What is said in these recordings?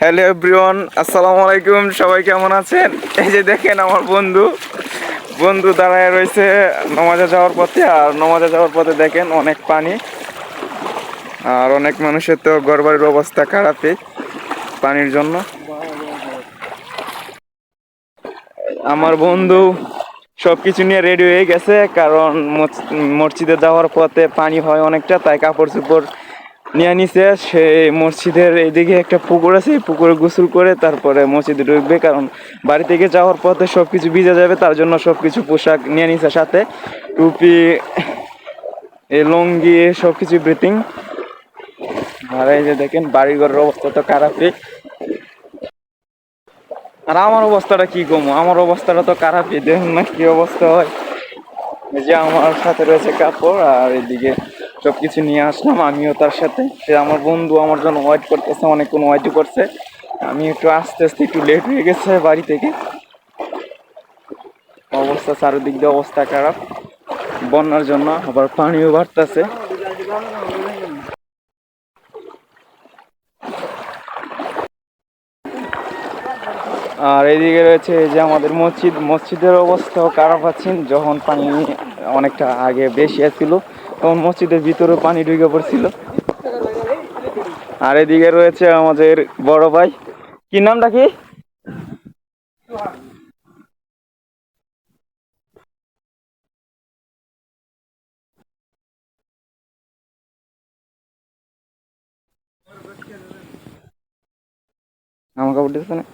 Hello everyone, আসসালামু আলাইকুম। সবাই কেমন আছেন? এই যে দেখেন আমার বন্ধু বন্ধু দাঁড়ায় রয়েছে নমাজে যাওয়ার পথে। আর নমাজে যাওয়ার পথে দেখেন অনেক পানি, আর অনেক মানুষের তো ঘরবাড়ির অবস্থা খারাপই পানির জন্য। আমার বন্ধু সবকিছু নিয়ে রেডি হয়ে গেছে, কারণ মসজিদে যাওয়ার পথে পানি হয় অনেকটা, তাই কাপড় চোপড় নিয়ে নিছে। সে মসজিদের এইদিকে একটা পুকুর আছে, এই পুকুরে গোসল করে তারপরে মসজিদে ঢুকবে, কারণ বাড়ি থেকে যাওয়ার পথে সবকিছু ভিজে যাবে, তার জন্য সবকিছু পোশাক নিয়ে নিছে সাথে, টুপি, এই লুঙ্গি, সবকিছু ব্রিথিং। আর এই যে দেখেন বাড়িঘরের অবস্থা তো খারাপই। আর আমার অবস্থাটা কি কমো, আমার অবস্থাটা তো খারাপই, দেখুন না কি অবস্থা হয়। এই যে আমার সাথে রয়েছে কাপড়, আর এদিকে সবকিছু নিয়ে আসলাম আমিও তার সাথে। সে আমার বন্ধু আমার জন্য ওয়েট করতেছে, অনেকক্ষণ ওয়েট করছে। আমি একটু আস্তে আস্তে একটু লেট হয়ে গেছে বাড়ি থেকে। অবস্থা চারিদিক দিয়ে অবস্থা খারাপ বন্যার জন্য, আবার পানিও বাড়তেছে। আর এইদিকে রয়েছে এই যে আমাদের মসজিদের অবস্থাও খারাপ আছেন। যখন পানি অনেকটা আগে বেশি আসছিল তখন মসজিদের ভিতরেও পানি ঢুকে পড়ছিল। আর এদিকে রয়েছে আমাদের বড় ভাই, কি নামটা কি? আমার কাপড় দিচ্ছে না।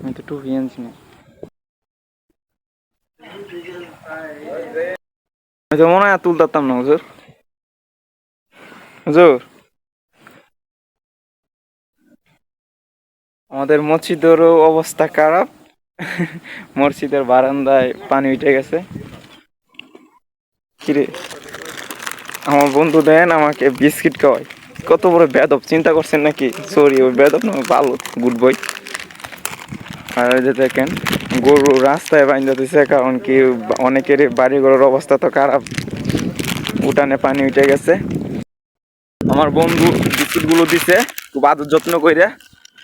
আমি তো টুপি আনছি না। আমি তো মনে হয় তুলতাম না হুজুর। হুজুর, আমাদের মসজিদেরও অবস্থা খারাপ। মসজিদের বারান্দায় পানি উঠে গেছে। কিরে, আমার বন্ধু দেন আমাকে বিস্কিট খাওয়াই। কত বড় বেদব, চিন্তা করছেন নাকি? সরি, ওই বেদব না, ভালো গুড বয়। আর এই যে দেখেন গরু রাস্তায় বাইন্ধা দিছে, কারণ কি অনেকেরই বাড়ি ঘরের অবস্থা তো খারাপ, উঠানে পানি উঠে গেছে। আমার বন্ধু বিস্কুটগুলো দিছে খুব আদর যত্ন করে,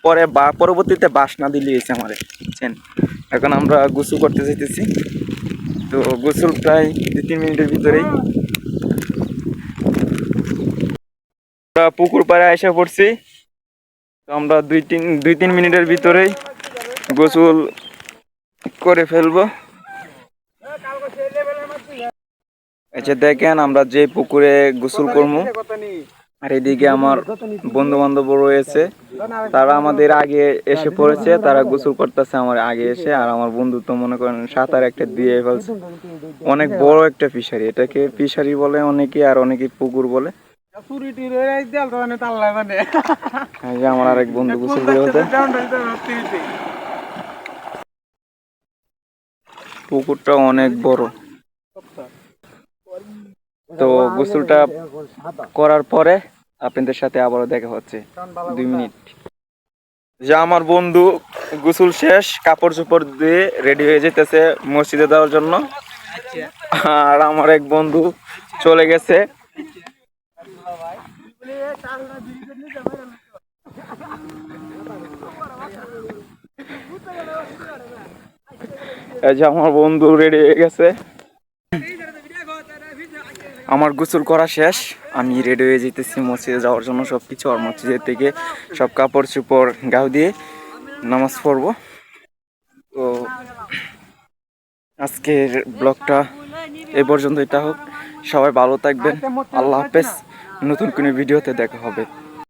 পরে পরবর্তীতে বাস না দিলে এসে আমারে, বুঝছেন। এখন আমরা গোসল করতে যেতেছি, তো গোসল প্রায় 2-3 মিনিটের ভিতরেই। আমরা পুকুর পাড়ে এসে পড়ছি, তো আমরা 2-3 মিনিটের ভিতরেই গোসল করে ফেলবো। আচ্ছা দেখেন আমরা যে পুকুরে গোসল করবো, আর এদিকে আমার বন্ধু বান্ধব রয়েছে, তারা আমাদের আগে এসে পড়েছে, তারা গোসল করতেছে আমার আগে এসে। আর আমার বন্ধু তো মনে করেন সাঁতার একটা দিয়ে ফেলছে, অনেক বড় একটা ফিশারি, এটাকে ফিশারি বলে অনেকে, আর অনেকে পুকুর বলে। আমার আরেক বন্ধু গোসল করে, পুকুরটা অনেক বড়। তো গোসলটা করার পরে আপনাদের সাথে আবারও দেখা হচ্ছে 2 মিনিট। যে আমার বন্ধু গোসল শেষ, কাপড় চোপড় দিয়ে রেডি হয়ে যেতেছে মসজিদে যাওয়ার জন্য। আর আমার এক বন্ধু চলে গেছে। এই যে আমার বন্ধু রেডি হয়ে গেছে। আমার গোসল করা শেষ, আমি রেডি হয়ে যেতেছি মসজিদে যাওয়ার জন্য সবকিছু। আর মসজিদের থেকে সব কাপড় চোপড় গাও দিয়ে নামাজ পড়বো। তো আজকের ব্লগটা এই পর্যন্ত, এটা হোক। সবাই ভালো থাকবেন, আল্লাহ হাফেজ। নতুন কোনো ভিডিওতে দেখা হবে।